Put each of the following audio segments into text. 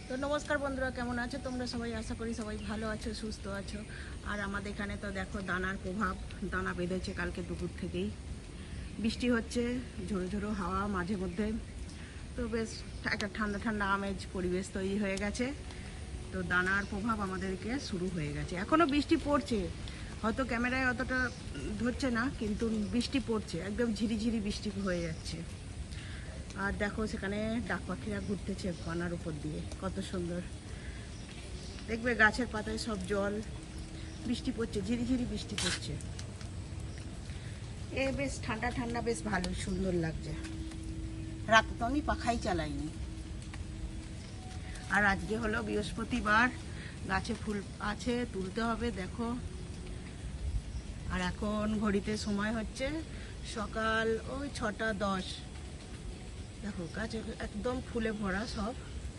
তো নমস্কার বন্ধুরা, কেমন আছো তোমরা সবাই? আশা করি সবাই ভালো আছো, সুস্থ আছো। আর আমাদের এখানে তো দেখো দানার প্রভাব, দানা বেঁধেছে কালকে দুপুর থেকেই। বৃষ্টি হচ্ছে, ঝোড়ো ঝোড়ো হাওয়া মাঝে মধ্যে। তো বেশ একটা ঠান্ডা ঠান্ডা আমেজ পরিবেশ তৈরি হয়ে গেছে। তো দানার প্রভাব আমাদেরকে শুরু হয়ে গেছে। এখনও বৃষ্টি পড়ছে, হয়তো ক্যামেরায় অতটা ধরছে না, কিন্তু বৃষ্টি পড়ছে, একদম ঝিরিঝিরি বৃষ্টি হয়ে যাচ্ছে। আর দেখো সেখানে ডাক পাখিরা ঘুরতেছে পানার উপর দিয়ে, কত সুন্দর। দেখবে গাছের পাতায় সব জল, বৃষ্টি পড়ছে, ঝিরিঝিরি বৃষ্টি পড়ছে। এ বেশ ঠান্ডা ঠান্ডা, বেশ ভালো সুন্দর লাগছে। রাতে তো আমি পাখাই চালাইনি। আর আজকে হলো বৃহস্পতিবার, গাছে ফুল আছে, তুলতে হবে দেখো। আর এখন ঘড়িতে সময় হচ্ছে সকাল ওই 6টা 10। দেখো গাছ একদম ফুলে ভরা সব,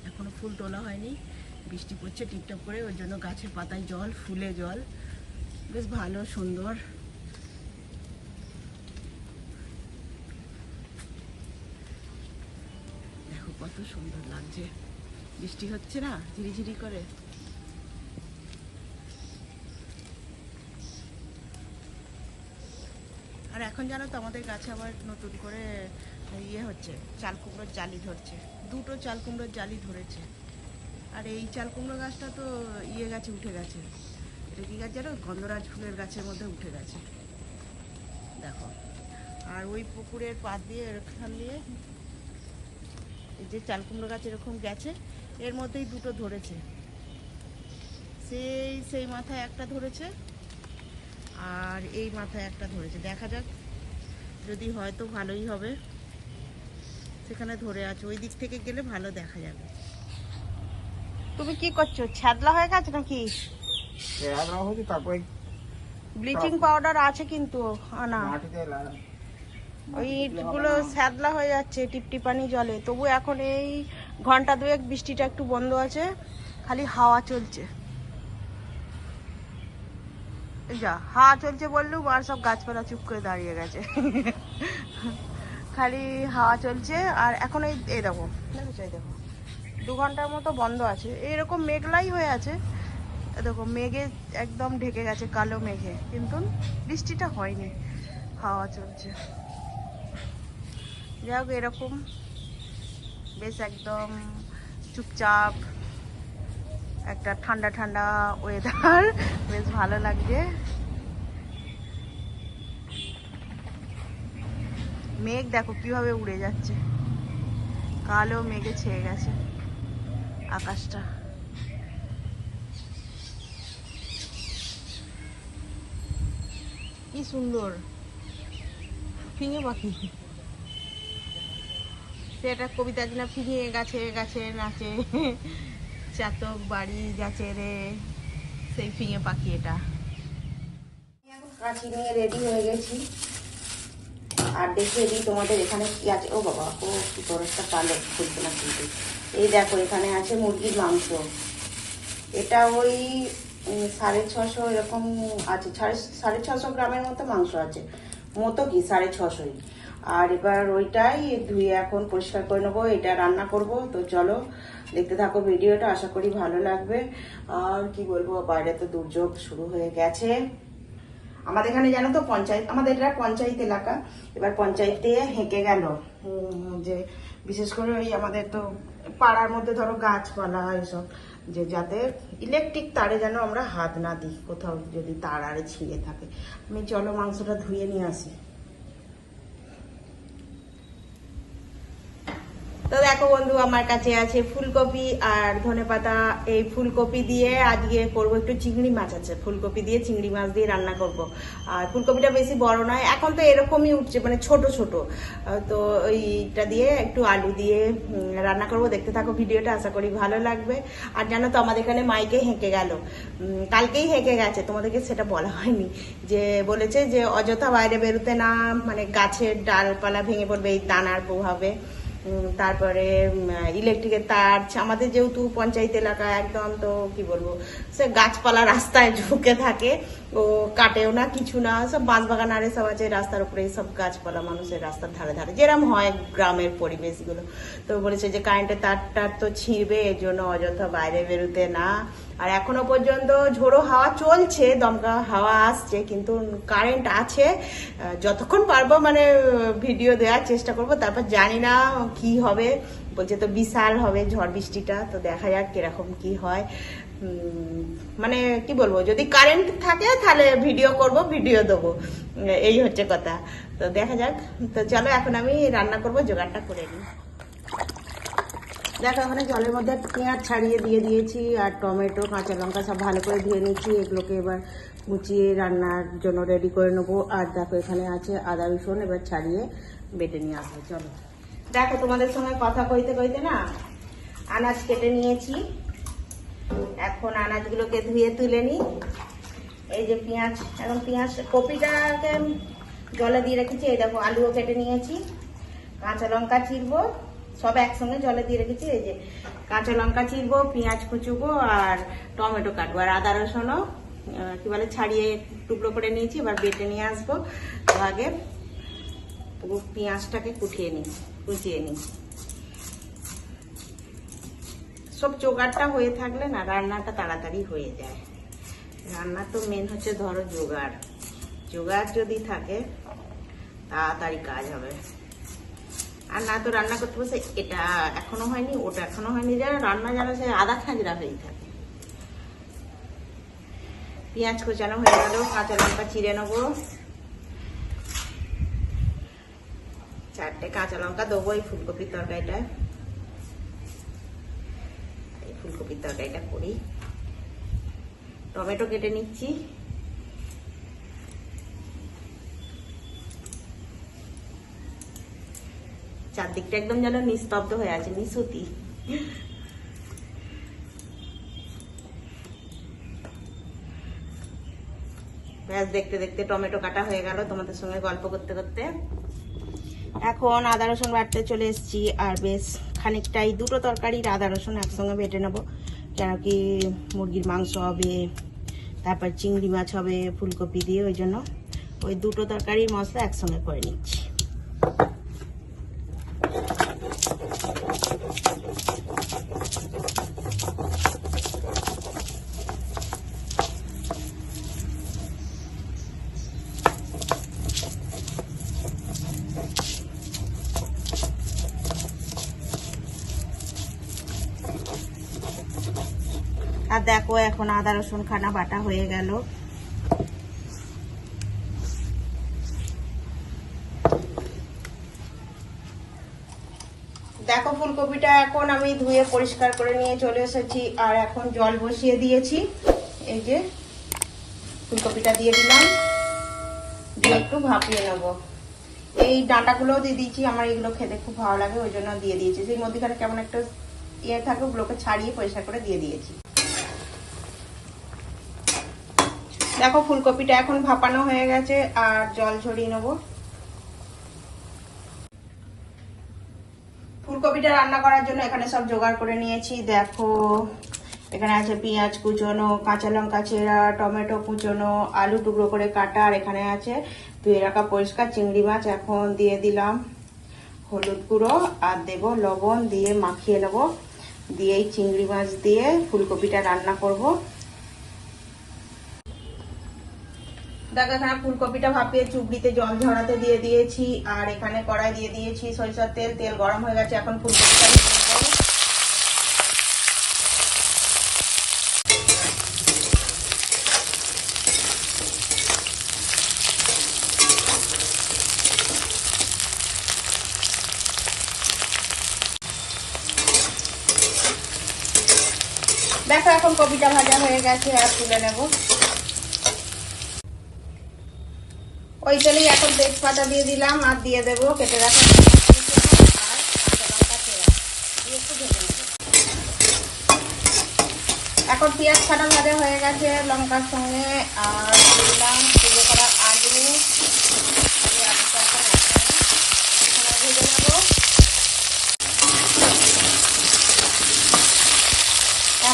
এখনো ফুল তোলা হয়নি। বৃষ্টি পড়ছে টিপটাপ করে, ওই জন্য গাছের পাতায় জল, ফুলে জল, বেশ ভালো সুন্দর। দেখো কত সুন্দর লাগছে, বৃষ্টি হচ্ছে না ঝিরিঝিরি করে। আর এখন জানো তো আমাদের গাছে আবার নতুন করে ইয়ে হচ্ছে, চাল কুমড়োর জালি ধরছে। দুটো চাল কুমড়োর জালি ধরেছে। আর এই চাল কুমড়ো গাছটা তো ইয়ে গাছে উঠে গেছে। এটা কি গাছ জানো? গন্ধরাজ ফুলের গাছের মধ্যে উঠে গেছে দেখো। আর ওই পুকুরের পাড় দিয়ে এখান দিয়ে এই যে চাল কুমড়ো গাছ এরকম গেছে, এর মধ্যেই দুটো ধরেছে। সেই মাথায় একটা ধরেছে, আর এই মাথায় একটা ধরেছে। দেখা যাক, যদি হয় তো ভালোই হবে। সেখানে ধরে আছে, ওই দিক থেকে গেলে ভালো দেখা যাবে। তুমি কি করছো? ছ্যাদলা হয়ে গেছে নাকি? ব্লিচিং পাউডার আছে কিন্তু আনা। ওই ইটগুলো স্যাদলা হয়ে যাচ্ছে টিপটিপানি জলে। তবু এখন এই ঘন্টা দুয়েক বৃষ্টিটা একটু বন্ধ আছে, খালি হাওয়া চলছে। এই যা হাওয়া চলছে বললেও আর সব গাছপালা চুপ করে দাঁড়িয়ে গেছে। খালি হাওয়া চলছে। আর এখন এই দেখো, দেখো 2 ঘন্টার মতো বন্ধ আছে। এইরকম মেঘলাই হয়ে আছে, দেখো মেঘে একদম ঢেকে গেছে, কালো মেঘে, কিন্তু বৃষ্টিটা হয়নি, হাওয়া চলছে। যাই হোক, এরকম বেশ একদম চুপচাপ একটা ঠান্ডা ঠান্ডা ওয়েদার, বেশ ভালো লাগছে। মেঘ দেখো কিভাবে উড়ে যাচ্ছে, কালো মেঘে ছেয়ে গেছে আকাশটা। কি সুন্দর ফিঙে পাখি। সেটা কবিতা আছে না, ফিঙে গাছে গাছে নাচে, চাতক বাড়ি যাচ্ছে রে, সেই ফিঙে পাখি এটা। কাঁচি নিয়ে রেডি হয়ে গেছি। আর দেখিয়ে দিই তোমাদের এখানে কি আছে। ও বাবা, ও কি বড় একটা পালক খুলছে না কিন্তু। এই দেখো এখানে আছে মুরগির মাংস। এটা ওই 650 এরকম আছে, 650 গ্রামের মতো মাংস আছে, মতো কি 650। আর এবার ওইটাই ধুয়ে এখন পরিষ্কার করে নেবো, এটা রান্না করব। তো চলো দেখতে থাকো ভিডিওটা, আশা করি ভালো লাগবে। আর কি বলবো, বাইরে তো দুর্যোগ শুরু হয়ে গেছে। আমাদের এখানে জানো তো পঞ্চায়েত, আমাদের এটা পঞ্চায়েত এলাকা। এবার পঞ্চায়েতে হেঁকে গেল যে বিশেষ করে ওই আমাদের তো পাড়ার মধ্যে ধরো গাছপালা এসব, যে যাতে ইলেকট্রিক তারে যেন আমরা হাত না দিই, কোথাও যদি তার আরে ছিঁড়ে থাকে। আমি চলো মাংসটা ধুয়ে নিয়ে আসি। তো দেখো বন্ধু, আমার কাছে আছে ফুলকপি আর ধনেপাতা। এই ফুলকপি দিয়ে আজকে করব একটু চিংড়ি মাছ আছে, ফুলকপি দিয়ে চিংড়ি মাছ দিয়ে রান্না করব। আর ফুলকপিটা বেশি বড় নয়, এখন তো এরকমই উঠছে, মানে ছোট ছোট। তো ওইটা দিয়ে একটু আলু দিয়ে রান্না করব। দেখতে থাকো ভিডিওটা, আশা করি ভালো লাগবে। আর জানো তো আমাদের এখানে মাইকে হেঁকে গেল, কালকেই হেঁকে গেছে, তোমাদেরকে সেটা বলা হয়নি। যে বলেছে যে অযথা বাইরে বেরোতে না, মানে গাছের ডালপালা ভেঙে পড়বে এই দানার প্রভাবে। তারপরে ইলেকট্রিকের তার। আমাদের যেহেতু পঞ্চায়েত এলাকা একদম, তো কি বলবো, সে গাছপালা রাস্তায় ঝুঁকে থাকে, ও কাটেও না কিছু না, সব বাঁশবাগান আর সব আছে রাস্তার উপরে, সব গাছপালা মানুষের রাস্তার ধারে ধারে, যেরকম হয় গ্রামের পরিবেশগুলো। তো বলেছে যে কারেন্টের তারটার তো ছিঁড়বে, এর জন্য অযথা বাইরে বেরোতে না। আর এখনো পর্যন্ত ঝোড়ো হাওয়া চলছে, দমকা হাওয়া আসছে, কিন্তু কারেন্ট আছে। যতক্ষণ পারবো মানে ভিডিও দেওয়ার চেষ্টা করব। তারপর জানি না কি হবে, বলছে তো বিশাল হবে ঝড় বৃষ্টিটা, তো দেখা যাক কিরকম কি হয়। মানে কি বলবো, যদি কারেন্ট থাকে তাহলে ভিডিও করব, ভিডিও দেবো, এই হচ্ছে কথা। তো দেখা যাক। তো চলো এখন আমি রান্না করব, জোগাড়টা করে নিই। দেখো এখানে জলের মধ্যে পেঁয়াজ ছাড়িয়ে দিয়ে দিয়েছি, আর টমেটো কাঁচা লঙ্কা সব ভালো করে ধুয়ে নিচ্ছি। এগুলোকে এবার মুচিয়ে রান্নার জন্য রেডি করে নেবো। আর দেখো এখানে আছে আদা রসুন, এবার ছাড়িয়ে বেটে নিয়ে আসবো। চলো দেখো, তোমাদের সঙ্গে কথা কইতে কইতে না আনাজ কেটে নিয়েছি। এখন আনাজগুলোকে ধুয়ে তুলে নিই। এই যে পেঁয়াজ, এখন পেঁয়াজ কপিটাকে জলে দিয়ে রেখেছি। এই দেখো আলুও কেটে নিয়েছি, কাঁচা লঙ্কা চিরবো, সব একসঙ্গে জলে দিয়ে রেখেছি। এই যে কাঁচা লঙ্কা চিরবো, পেঁয়াজ কুচুবো, আর টমেটো কাটবো, আর আদা রসুনও কি বলে ছাড়িয়ে টুকরো করে নিয়েছি। এবার বেটে নিয়ে আসবো। তো আগে পেঁয়াজটাকে কুচিয়ে নিই। সব জোগাড়টা হয়ে থাকলে না রান্নাটা তাড়াতাড়ি হয়ে যায়। রান্না তো মেন হচ্ছে ধরো জোগাড় যদি থাকে তাড়াতাড়ি কাজ হবে। আর না তো রান্না করতে বসে এটা এখনো হয়নি, ওটা এখনো হয়নি, যেন রান্না যেন সে আধা খাঁজরা হয়ে থাকে। পেঁয়াজ কোচানো হয়ে গেল, কাঁচা লঙ্কা চিড়ে নেবো, 4টে কাঁচা লঙ্কা দেবো এই ফুলকপির তরকারিটা করি। টমেটো কেটে নিচ্ছি। চারদিকটা একদম যেন নিস্তব্ধ হয়ে আছে, নিশুতি। ব্যাস দেখতে দেখতে টমেটো কাটা হয়ে গেল তোমাদের সঙ্গে গল্প করতে করতে। এখন আদা রসুন বাটতে চলে এসেছি। আর বেশ খানিকটাই দুটো তরকারির আদা রসুন একসঙ্গে বেটে নেবো, কেন কি মুরগির মাংস হবে, তারপর চিংড়ি মাছ হবে ফুলকপি দিয়ে, ওই জন্য ওই দুটো তরকারির মশলা একসঙ্গে করে নিচ্ছি। আর দেখো এখন আদা রসুন খানা বাটা হয়ে গেল। দেখো ফুলকপিটা এখন আমি ধুয়ে পরিষ্কার করে নিয়ে চলে এসেছি। আর এখন জল বসিয়ে দিয়েছি। এই যে ফুলকপিটা দিয়ে দিলাম, দিয়ে একটু ভাপিয়ে নেবো। এই ডাঁটাগুলোও দিয়ে দিয়েছি, আমার এগুলো খেতে খুব ভালো লাগে, ওই জন্য দিয়ে দিয়েছি। সেই মধ্যেখানে কেমন একটা ইয়ে থাকে, ওগুলোকে ছাড়িয়ে পরিষ্কার করে দিয়ে দিয়েছি। দেখো ফুলকপিটা এখন ভাপানো হয়ে গেছে, আর জল ঝরিয়ে নেবো। ফুলকপিটা রান্না করার জন্য এখানে সব জোগাড় করে নিয়েছি। দেখো এখানে আছে পেঁয়াজ কুচোনো, কাঁচা লঙ্কা চেরা, টমেটো কুচোনো, আলু টুকরো করে কাটা, আর এখানে আছে ধুয়ে রাখা পরিষ্কার চিংড়ি মাছ। এখন দিয়ে দিলাম হলুদ গুঁড়ো, আর দেব লবণ, দিয়ে মাখিয়ে নেবো। দিয়ে এই চিংড়ি মাছ দিয়ে ফুলকপিটা রান্না করব। দেখো এখানে ফুলকপিটা ভাপিয়ে চুবড়িতে জল ঝরাতে দিয়ে দিয়েছি। আর এখানে কড়াই দিয়ে দিয়েছি সরিষার তেল, তেল গরম হয়ে গেছে। এখন ফুলকপিটা দিয়ে দেবো। দেখো এখন কপিটা ভাজা হয়ে গেছে, আর তুলে নেব। ওই তেলেই এখন তেজপাতা দিয়ে দিলাম, আর দিয়ে দেবো কেটে রাখা আর কাঁচা লঙ্কা চেরা দিয়ে একটু ভেজে নেব। এখন পেঁয়াজ ছাড়া ভাজা হয়ে গেছে লঙ্কার সঙ্গে, আর দিলাম ভেজে করা আলু, আলুটা এখন ভেজে নেব।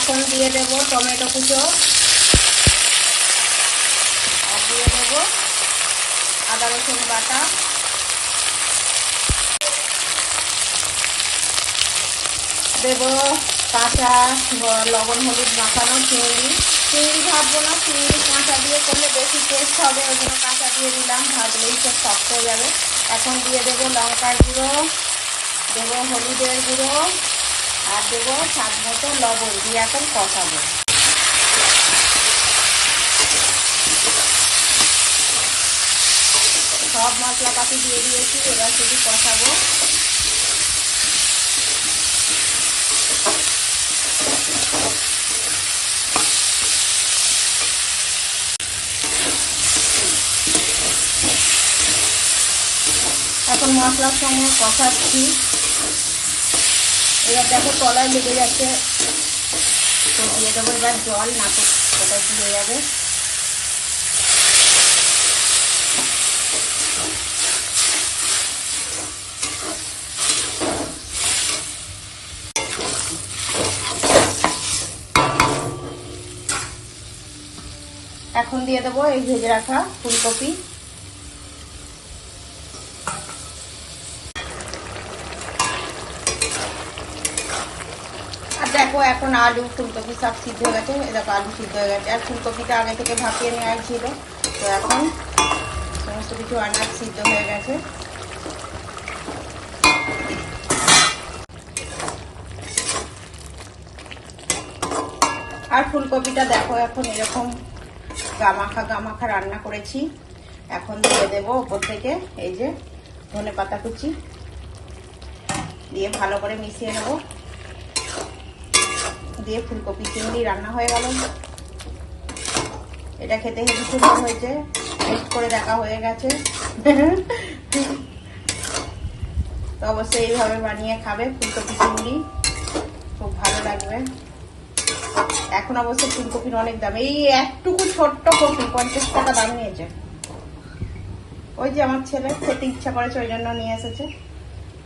এখন দিয়ে দেব টমেটো কুচো, আর দিয়ে দেব আদা রসুন বাটা, দেব কাঁচা লবণ হলুদ মাখানো চিংড়ি। চিংড়ি ভাজবো না, চিংড়ি কাঁচা দিয়ে করলে বেশি টেস্ট হবে, ওই জন্য কাঁচা দিয়ে দিলাম, ভাজলেই সব শক্ত হয়ে যাবে। এখন দিয়ে দেবো লঙ্কার গুঁড়ো, দেবো হলুদের গুঁড়ো, আর দেবো স্বাদ মতো লবণ দিয়ে এখন কষাবো। সব মশলাপাতি দিয়ে দিয়েছি, এবার শুধু কষাবো। এখন মশলার সঙ্গে কষাচ্ছি। এবার দেখো তলায় লেগে যাচ্ছে, তো দিয়ে দেবো এবার জল, না তো কোথায় ফুলে যাবে। এখন দিয়ে দেবো এই ভেজে রাখা ফুলকপি। আর দেখো এখন আলু ফুলকপি সব সিদ্ধ হয়ে গেছে, দেখো আলু সিদ্ধ হয়ে গেছে, আর ফুলকপিটা আগে থেকে ভাপিয়ে নেওয়া ছিল, তো এখন সমস্ত কিছু আনাজ সিদ্ধ হয়ে গেছে। আর ফুলকপিটা দেখো এখন এরকম গামাখা গামাখা রান্না করেছি। এখন দিয়ে দেবো ওপর থেকে এই যে ধনেপাতা কুচি দিয়ে ভালো করে মিশিয়ে নেব, দিয়ে ফুলকপি চিংড়ি রান্না হয়ে গেল। এটা খেতে হেবি সুন্দর হয়েছে, টেস্ট করে দেখা হয়ে গেছে। তো অবশ্যই এইভাবে বানিয়ে খাবে ফুলকপি চিংড়ি, খুব ভালো লাগবে। এখন অবশ্য ফুলকপির অনেক দাম, এই একটুকু ছোট্ট কপি 50 টাকা দাম নিয়েছে। ওই যে আমার ছেলে খেতে ইচ্ছা করেছে, ওই জন্য নিয়ে এসেছে।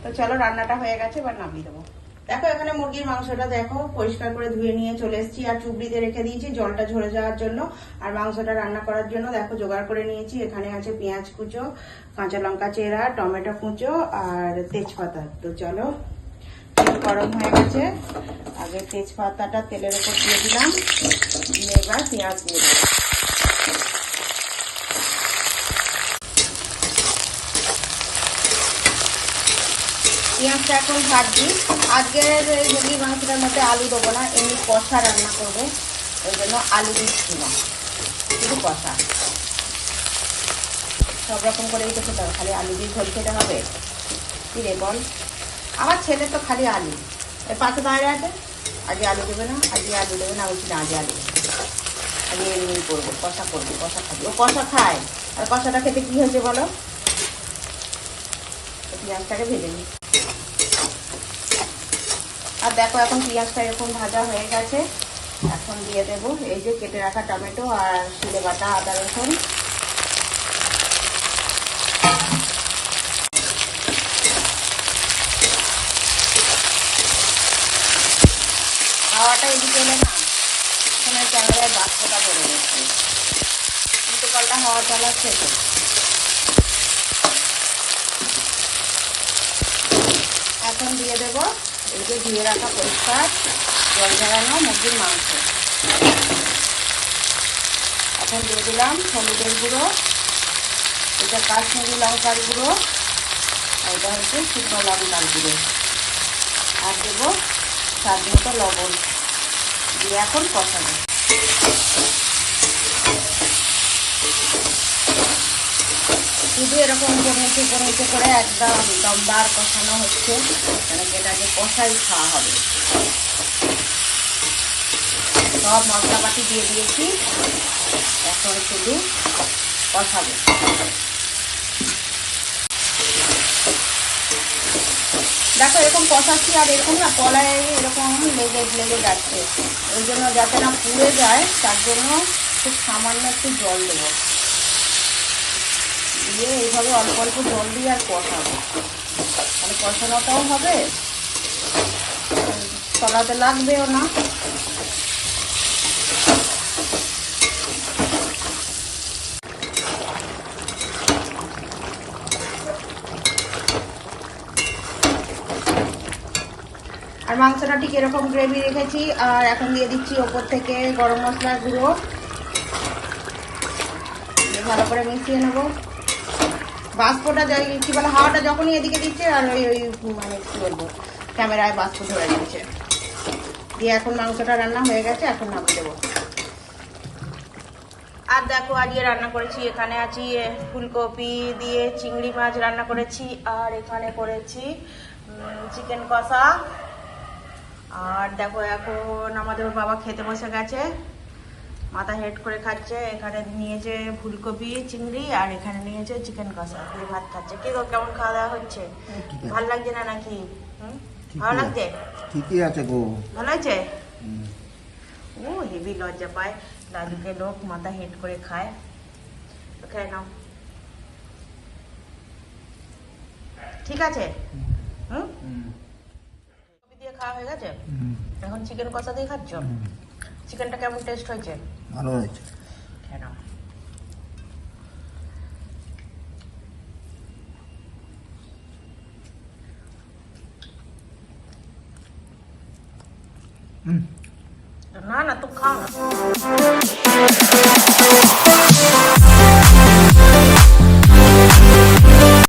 তো চলো রান্নাটা হয়ে গেছে, এবার নামিয়ে দেবো। দেখো এখানে মুরগির মাংসটা দেখো পরিষ্কার করে ধুয়ে নিয়ে চলে এসেছি, আর চুবড়িতে রেখে দিয়েছি জলটা ঝরে যাওয়ার জন্য। আর মাংসটা রান্না করার জন্য দেখো জোগাড় করে নিয়েছি। এখানে আছে পেঁয়াজ কুচো, কাঁচা লঙ্কা চেরা, টমেটো কুচো আর তেজপাতা। তো চলো, তেল গরম হয়ে গেছে, আগে তেজপাতাটা তেলের উপর দিয়ে দিলাম, দিয়ে এবার পেঁয়াজ দিয়ে দেবো। পেঁয়াজটা এখন ভাজছি। আজকের মুরগির মাংসটার মধ্যে আলু দেবো না, এমনি কষা রান্না করবো, ওই জন্য আলু দিচ্ছি না, শুধু কষা। সব রকম করেই তো খেতে হবে, খালি আলু দিয়ে ঝোল খেতে হবে কি রে বল? আমার ছেলে তো খালি আলু, এর পাশে দাঁড়িয়ে আছে, আজকে আলু দেবে না, আজকে আলু দেবে না, বলছি না আজকে আলু আজকে এমনি করবো, কষা করবো, কষা খাবি। ও কষা খায়, আর কষাটা খেতে কি হয়েছে বলো? পেঁয়াজটাকে ভেজে নিই। আর দেখো এখন পেঁয়াজটা এরকম ভাজা হয়ে গেছে, এখন দিয়ে দেবো এই যে কেটে রাখা টমেটো আর শিলে বাটা আদা রসুন। হাওয়াটা এদিকে এলে না, এখন ক্যামেরায় বাষ্পটা পড়ে গেছে, কিন্তু কলটা হাওয়া চালাচ্ছে তো। এখন দিয়ে দেবো এই যে ধুয়ে রাখা পরিষ্কার জল ঝরানো মুরগির মাংস। এখন দিয়ে দিলাম হলুদের গুঁড়ো, এটা কাশ্মীরি লঙ্কার গুঁড়ো, আর এটা হচ্ছে শুকনো লঙ্কার গুঁড়ো, আর দেবো স্বাদ মতো লবণ দিয়ে এখন কষাবো। শুধু এরকম উপর নিচে করে একদম দমদার কষানো হচ্ছে, মানে যেটাকে কষাই খাওয়া হবে। সব মশলাপাতি দিয়ে দিয়েছি, এখন শুধু কষাবো। দেখো এরকম কষাচ্ছি, আর এরকম না কলায় এরকম লেগে যাচ্ছে, ওই জন্য যাতে না পুড়ে যায় তার জন্য খুব সামান্য একটু জল দেবো, দিয়ে এইভাবে অল্প অল্প জল দিয়ে আর কষাবো, মানে কষানোটাও হবে, তলাতে লাগবেও না, আর মাংসটা ঠিক এরকম গ্রেভি রেখেছি। আর এখন দিয়ে দিচ্ছি ওপর থেকে গরম মশলার গুঁড়ো, ভালো করে মিশিয়ে নেবো। বাষ্পটা কি বলে, হাওয়াটা যখনই এদিকে দিচ্ছে আর ওই ওই মানে কি বলবো, ক্যামেরায় বাষ্প ধরে যাচ্ছে। দিয়ে এখন মাংসটা রান্না হয়ে গেছে, এখন নামিয়ে দেবো। আর দেখো আজকে রান্না করেছি, এখানে আছি ফুলকপি দিয়ে চিংড়ি মাছ রান্না করেছি, আর এখানে করেছি চিকেন কষা। আর দেখো এখন আমাদের বাবা খেতে বসে গেছে, মাথা হেড করে খাচ্ছে। এখানে নিয়েছে ফুলকপি চিংড়ি, আর এখানে নিয়েছে চিকেন কষা দিয়ে ভাত খাচ্ছে। কি গো, কেমন খাওয়া দাওয়া হচ্ছে? ভালো লাগছে না নাকি? ভালো লাগছে? ঠিকই আছে গো। ভালো আছে? ও হেভি লজ্জা পায়, দাদুকে লোক মাথা হেড করে খায়। তো খেয়ে নাও, ঠিক আছে? কপি দিয়ে খাওয়া হয়ে গেছে, এখন চিকেন কষা দিয়ে খাচ্ছ। চিকেনটা কেমন টেস্ট হয়েছে? ভালো হয়েছে। খেয়ে নাও। না না, তুমি খাও না।